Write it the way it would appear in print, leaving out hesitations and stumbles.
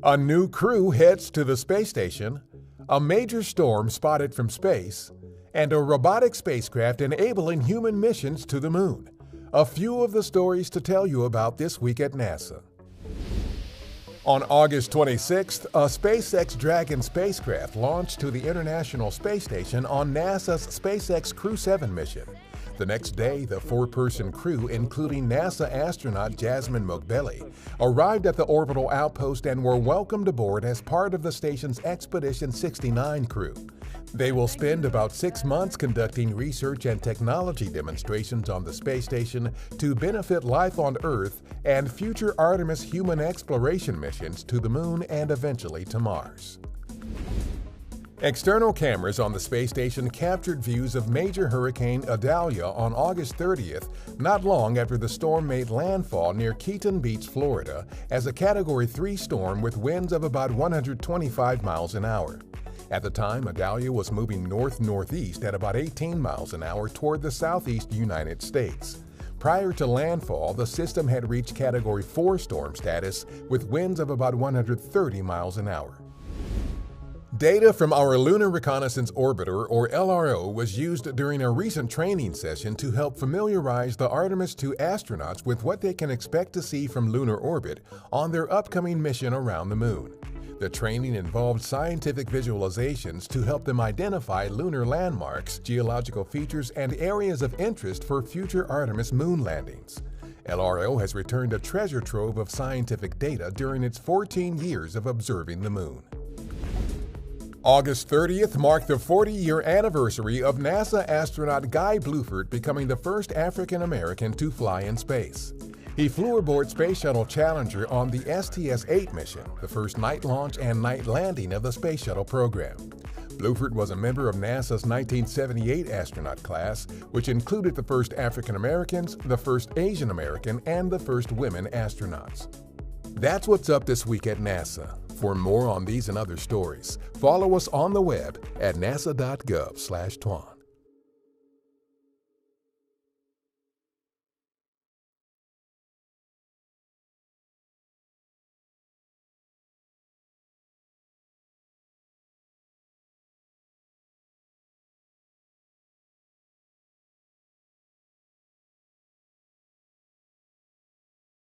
A new crew heads to the space station, a major storm spotted from space, and a robotic spacecraft enabling human missions to the moon. A few of the stories to tell you about this week at NASA. On August 26th, a SpaceX Dragon spacecraft launched to the International Space Station on NASA's SpaceX Crew 7 mission. The next day, the four-person crew, including NASA astronaut Jasmine Mogbelli, arrived at the orbital outpost and were welcomed aboard as part of the station's Expedition 69 crew. They will spend about 6 months conducting research and technology demonstrations on the space station to benefit life on Earth and future Artemis human exploration missions to the Moon and eventually to Mars. External cameras on the space station captured views of major Hurricane Idalia on August 30th, not long after the storm made landfall near Keaton Beach, Florida, as a Category 3 storm with winds of about 125 miles an hour. At the time, Idalia was moving north-northeast at about 18 miles an hour toward the southeast United States. Prior to landfall, the system had reached Category 4 storm status with winds of about 130 miles an hour. Data from our Lunar Reconnaissance Orbiter, or LRO, was used during a recent training session to help familiarize the Artemis II astronauts with what they can expect to see from lunar orbit on their upcoming mission around the Moon. The training involved scientific visualizations to help them identify lunar landmarks, geological features, and areas of interest for future Artemis moon landings. LRO has returned a treasure trove of scientific data during its 14 years of observing the Moon. August 30th marked the 40-year anniversary of NASA astronaut Guy Bluford becoming the first African American to fly in space. He flew aboard Space Shuttle Challenger on the STS-8 mission, the first night launch and night landing of the Space Shuttle program. Bluford was a member of NASA's 1978 astronaut class, which included the first African Americans, the first Asian American, and the first women astronauts. That's what's up this week at NASA. For more on these and other stories, follow us on the web at nasa.gov/twan.